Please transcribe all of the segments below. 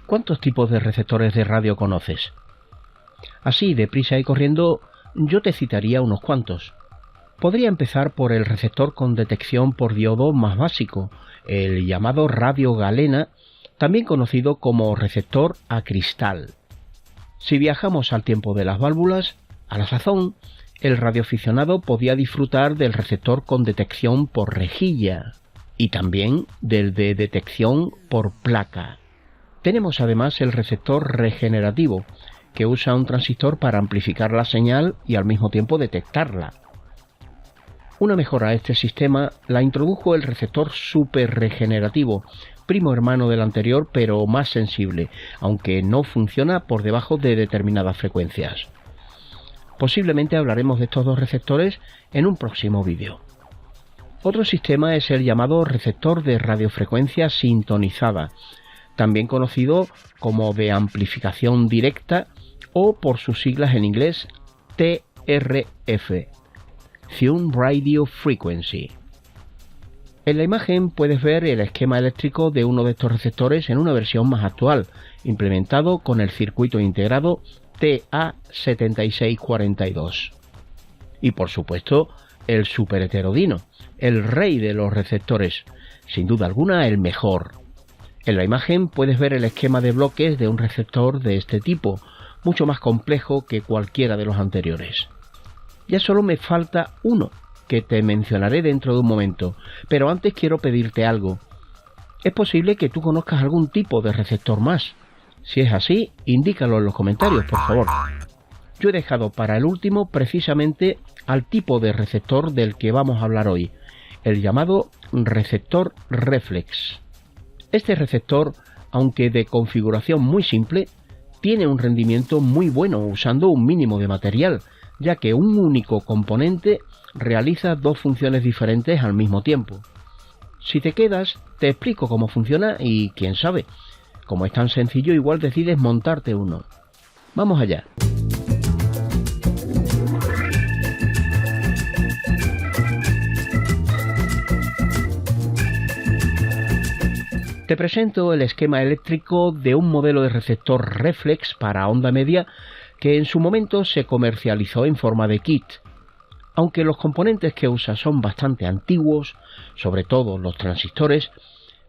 ¿Cuántos tipos de receptores de radio conoces? Así, deprisa y corriendo, yo te citaría unos cuantos. Podría empezar por el receptor con detección por diodo más básico, el llamado radio galena, también conocido como receptor a cristal. Si viajamos al tiempo de las válvulas, a la sazón, el radioaficionado podía disfrutar del receptor con detección por rejilla y también del de detección por placa. Tenemos además el receptor regenerativo, que usa un transistor para amplificar la señal y al mismo tiempo detectarla. Una mejora a este sistema la introdujo el receptor superregenerativo, primo hermano del anterior pero más sensible, aunque no funciona por debajo de determinadas frecuencias. Posiblemente hablaremos de estos dos receptores en un próximo vídeo. Otro sistema es el llamado receptor de radiofrecuencia sintonizada, también conocido como de amplificación directa o por sus siglas en inglés TRF, Tune Radio Frequency. En la imagen puedes ver el esquema eléctrico de uno de estos receptores en una versión más actual, implementado con el circuito integrado TA7642. Y por supuesto, el superheterodino, el rey de los receptores, sin duda alguna el mejor. En la imagen puedes ver el esquema de bloques de un receptor de este tipo, mucho más complejo que cualquiera de los anteriores. Ya solo me falta uno, que te mencionaré dentro de un momento, pero antes quiero pedirte algo. Es posible que tú conozcas algún tipo de receptor más. Si es así, indícalo en los comentarios, por favor. Yo he dejado para el último precisamente al tipo de receptor del que vamos a hablar hoy, el llamado receptor reflex. Este receptor, aunque de configuración muy simple, tiene un rendimiento muy bueno usando un mínimo de material, ya que un único componente realiza dos funciones diferentes al mismo tiempo. Si te quedas, te explico cómo funciona y quién sabe, como es tan sencillo, igual decides montarte uno. Vamos allá. Te presento el esquema eléctrico de un modelo de receptor reflex para onda media que en su momento se comercializó en forma de kit. Aunque los componentes que usa son bastante antiguos, sobre todo los transistores,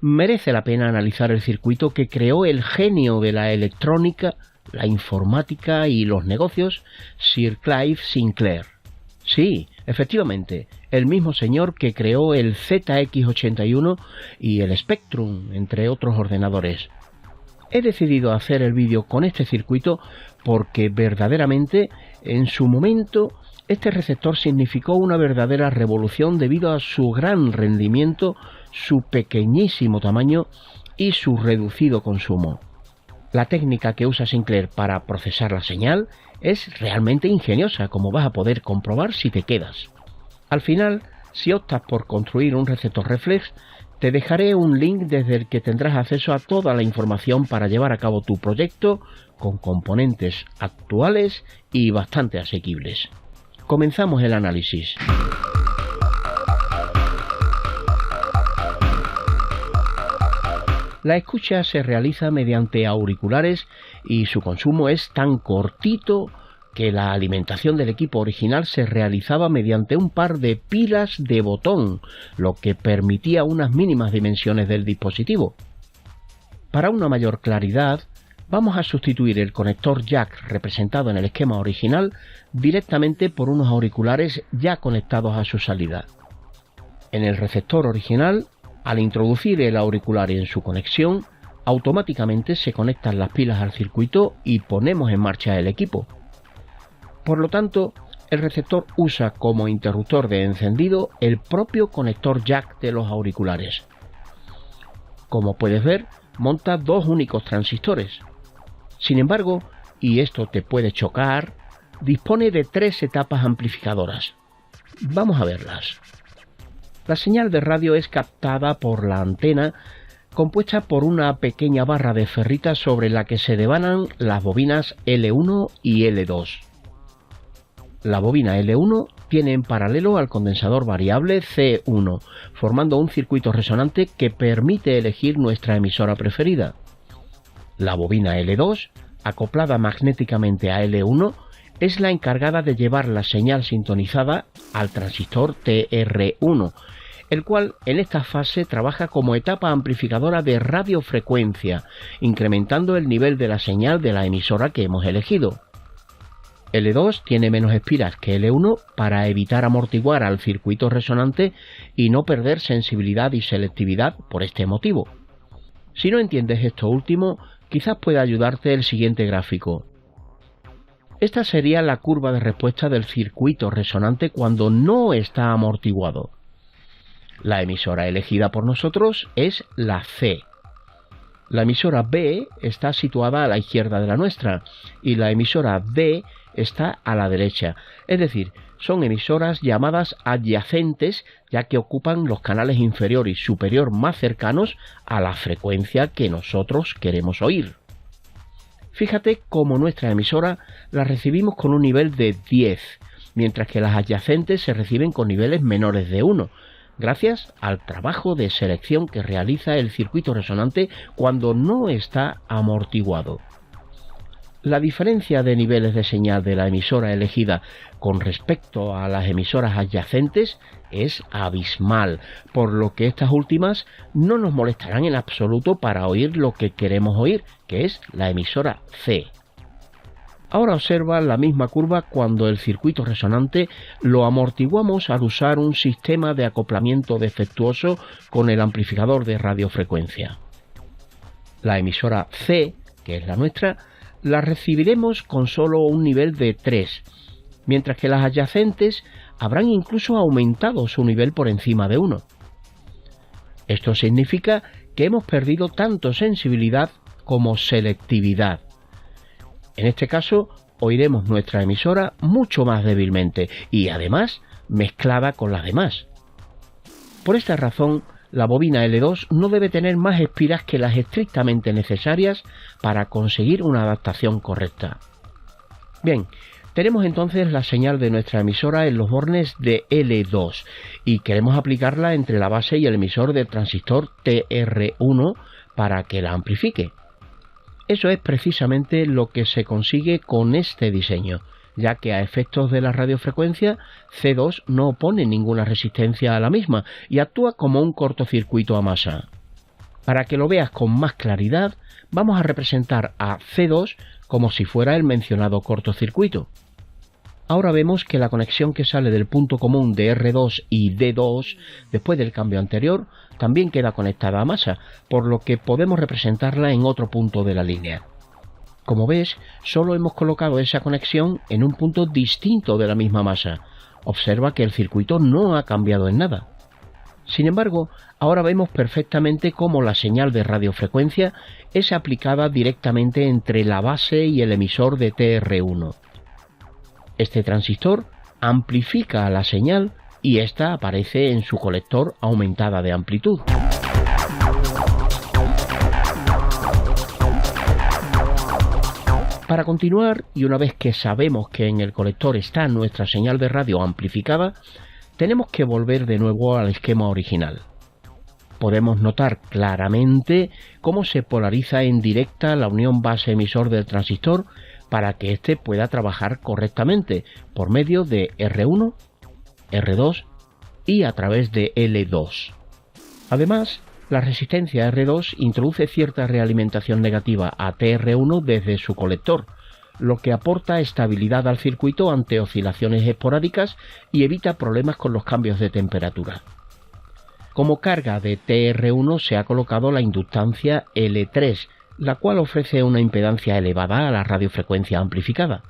merece la pena analizar el circuito que creó el genio de la electrónica, la informática y los negocios, Sir Clive Sinclair. Sí, efectivamente, el mismo señor que creó el ZX81 y el Spectrum, entre otros ordenadores. He decidido hacer el vídeo con este circuito porque verdaderamente, en su momento, este receptor significó una verdadera revolución debido a su gran rendimiento, su pequeñísimo tamaño y su reducido consumo. La técnica que usa Sinclair para procesar la señal es realmente ingeniosa, como vas a poder comprobar si te quedas. Al final, si optas por construir un receptor reflex, te dejaré un link desde el que tendrás acceso a toda la información para llevar a cabo tu proyecto con componentes actuales y bastante asequibles. Comenzamos el análisis. La escucha se realiza mediante auriculares y su consumo es tan cortito que la alimentación del equipo original se realizaba mediante un par de pilas de botón, lo que permitía unas mínimas dimensiones del dispositivo. Para una mayor claridad, vamos a sustituir el conector jack representado en el esquema original directamente por unos auriculares ya conectados a su salida. En el receptor original, al introducir el auricular en su conexión, automáticamente se conectan las pilas al circuito y ponemos en marcha el equipo. Por lo tanto, el receptor usa como interruptor de encendido el propio conector jack de los auriculares. Como puedes ver, monta dos únicos transistores. Sin embargo, y esto te puede chocar, dispone de tres etapas amplificadoras. Vamos a verlas. La señal de radio es captada por la antena compuesta por una pequeña barra de ferrita sobre la que se devanan las bobinas L1 y L2. La bobina L1 tiene en paralelo al condensador variable C1, formando un circuito resonante que permite elegir nuestra emisora preferida. La bobina L2, acoplada magnéticamente a L1, es la encargada de llevar la señal sintonizada al transistor TR1, el cual en esta fase trabaja como etapa amplificadora de radiofrecuencia, incrementando el nivel de la señal de la emisora que hemos elegido. L2 tiene menos espiras que L1 para evitar amortiguar al circuito resonante y no perder sensibilidad y selectividad por este motivo. Si no entiendes esto último, quizás pueda ayudarte el siguiente gráfico. Esta sería la curva de respuesta del circuito resonante cuando no está amortiguado. La emisora elegida por nosotros es la C. La emisora B está situada a la izquierda de la nuestra y la emisora D está a la derecha. Es decir, son emisoras llamadas adyacentes ya que ocupan los canales inferior y superior más cercanos a la frecuencia que nosotros queremos oír. Fíjate cómo nuestra emisora la recibimos con un nivel de 10, mientras que las adyacentes se reciben con niveles menores de 1. Gracias al trabajo de selección que realiza el circuito resonante cuando no está amortiguado. La diferencia de niveles de señal de la emisora elegida con respecto a las emisoras adyacentes es abismal, por lo que estas últimas no nos molestarán en absoluto para oír lo que queremos oír, que es la emisora C. Ahora observa la misma curva cuando el circuito resonante lo amortiguamos al usar un sistema de acoplamiento defectuoso con el amplificador de radiofrecuencia. La emisora C, que es la nuestra, la recibiremos con solo un nivel de 3, mientras que las adyacentes habrán incluso aumentado su nivel por encima de 1. Esto significa que hemos perdido tanto sensibilidad como selectividad. En este caso, oiremos nuestra emisora mucho más débilmente y además mezclada con las demás. Por esta razón, la bobina L2 no debe tener más espiras que las estrictamente necesarias para conseguir una adaptación correcta. Bien, tenemos entonces la señal de nuestra emisora en los bornes de L2 y queremos aplicarla entre la base y el emisor del transistor TR1 para que la amplifique. Eso es precisamente lo que se consigue con este diseño, ya que a efectos de la radiofrecuencia, C2 no opone ninguna resistencia a la misma y actúa como un cortocircuito a masa. Para que lo veas con más claridad, vamos a representar a C2 como si fuera el mencionado cortocircuito. Ahora vemos que la conexión que sale del punto común de R2 y D2 después del cambio anterior también queda conectada a masa, por lo que podemos representarla en otro punto de la línea. Como ves, solo hemos colocado esa conexión en un punto distinto de la misma masa. Observa que el circuito no ha cambiado en nada. Sin embargo, ahora vemos perfectamente cómo la señal de radiofrecuencia es aplicada directamente entre la base y el emisor de TR1. Este transistor amplifica la señal y ésta aparece en su colector aumentada de amplitud. Para continuar, y una vez que sabemos que en el colector está nuestra señal de radio amplificada, tenemos que volver de nuevo al esquema original. Podemos notar claramente cómo se polariza en directa la unión base-emisor del transistor para que éste pueda trabajar correctamente por medio de R1, R2 y a través de L2. Además, la resistencia R2 introduce cierta realimentación negativa a TR1 desde su colector, lo que aporta estabilidad al circuito ante oscilaciones esporádicas y evita problemas con los cambios de temperatura. Como carga de TR1 se ha colocado la inductancia L3, la cual ofrece una impedancia elevada a la radiofrecuencia amplificada.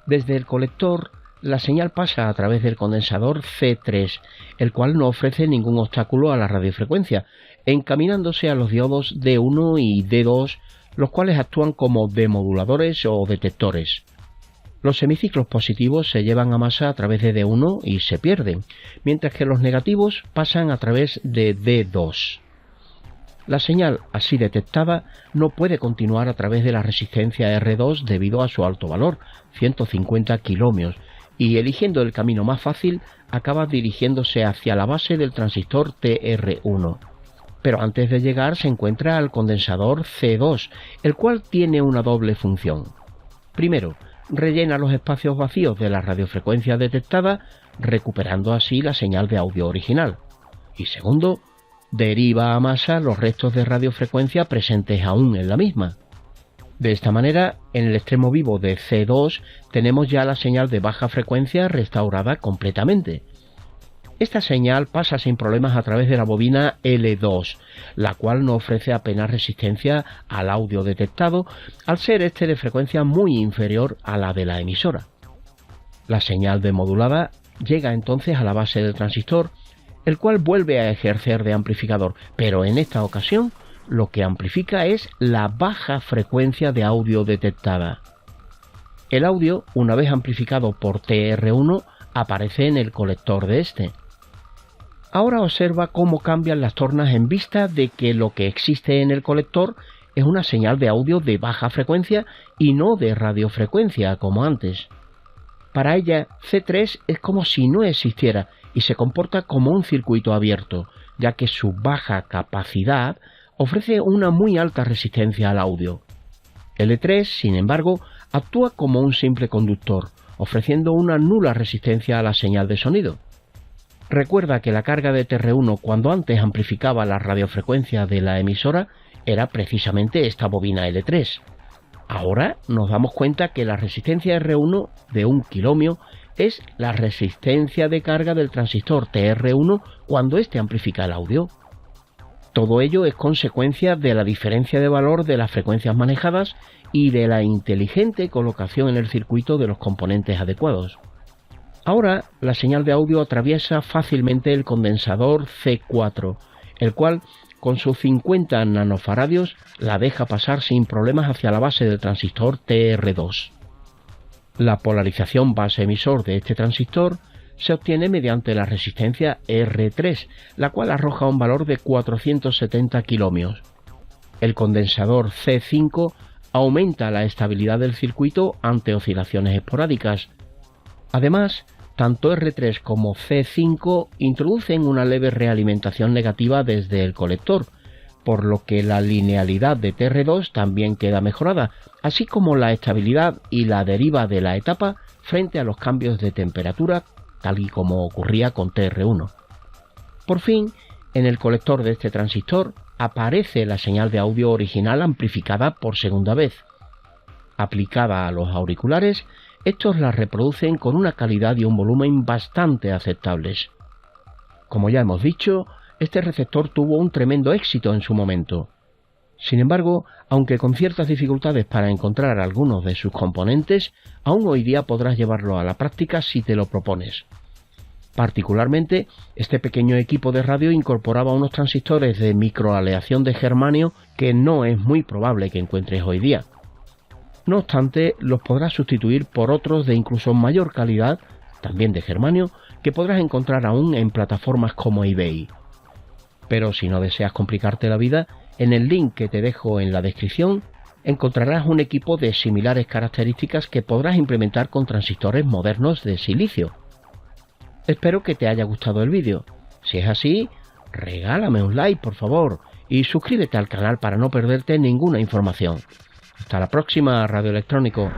Desde el colector, la señal pasa a través del condensador C3, el cual no ofrece ningún obstáculo a la radiofrecuencia, encaminándose a los diodos D1 y D2, los cuales actúan como demoduladores o detectores. Los semiciclos positivos se llevan a masa a través de D1 y se pierden, mientras que los negativos pasan a través de D2. La señal así detectada no puede continuar a través de la resistencia R2 debido a su alto valor, 150 kiloohmios, y eligiendo el camino más fácil acaba dirigiéndose hacia la base del transistor TR1. Pero antes de llegar se encuentra el condensador C2, el cual tiene una doble función. Primero, rellena los espacios vacíos de la radiofrecuencia detectada, recuperando así la señal de audio original. Y segundo, deriva a masa los restos de radiofrecuencia presentes aún en la misma. De esta manera, en el extremo vivo de C2 tenemos ya la señal de baja frecuencia restaurada completamente. Esta señal pasa sin problemas a través de la bobina L2, la cual no ofrece apenas resistencia al audio detectado, al ser este de frecuencia muy inferior a la de la emisora. La señal demodulada llega entonces a la base del transistor, el cual vuelve a ejercer de amplificador, pero en esta ocasión lo que amplifica es la baja frecuencia de audio detectada. El audio, una vez amplificado por TR1, aparece en el colector de este. Ahora observa cómo cambian las tornas en vista de que lo que existe en el colector es una señal de audio de baja frecuencia y no de radiofrecuencia como antes. Para ella, C3 es como si no existiera y se comporta como un circuito abierto, ya que su baja capacidad ofrece una muy alta resistencia al audio. L3, sin embargo, actúa como un simple conductor, ofreciendo una nula resistencia a la señal de sonido. Recuerda que la carga de TR1 cuando antes amplificaba la radiofrecuencia de la emisora era precisamente esta bobina L3. Ahora nos damos cuenta que la resistencia R1 de 1 kiloohmio es la resistencia de carga del transistor TR1 cuando éste amplifica el audio. Todo ello es consecuencia de la diferencia de valor de las frecuencias manejadas y de la inteligente colocación en el circuito de los componentes adecuados. Ahora la señal de audio atraviesa fácilmente el condensador C4, el cual con sus 50 nanofaradios la deja pasar sin problemas hacia la base del transistor TR2. La polarización base-emisor de este transistor se obtiene mediante la resistencia R3, la cual arroja un valor de 470 kiloohmios. El condensador C5 aumenta la estabilidad del circuito ante oscilaciones esporádicas. Además, tanto R3 como C5 introducen una leve realimentación negativa desde el colector, por lo que la linealidad de TR2 también queda mejorada, así como la estabilidad y la deriva de la etapa frente a los cambios de temperatura, tal y como ocurría con TR1. Por fin, en el colector de este transistor aparece la señal de audio original amplificada por segunda vez. Aplicada a los auriculares, estos la reproducen con una calidad y un volumen bastante aceptables. Como ya hemos dicho, este receptor tuvo un tremendo éxito en su momento. Sin embargo, aunque con ciertas dificultades para encontrar algunos de sus componentes, aún hoy día podrás llevarlo a la práctica si te lo propones. Particularmente, este pequeño equipo de radio incorporaba unos transistores de microaleación de germanio que no es muy probable que encuentres hoy día. No obstante, los podrás sustituir por otros de incluso mayor calidad, también de germanio, que podrás encontrar aún en plataformas como eBay. Pero si no deseas complicarte la vida, en el link que te dejo en la descripción encontrarás un equipo de similares características que podrás implementar con transistores modernos de silicio. Espero que te haya gustado el vídeo. Si es así, regálame un like por favor y suscríbete al canal para no perderte ninguna información. Hasta la próxima, radioelectrónico.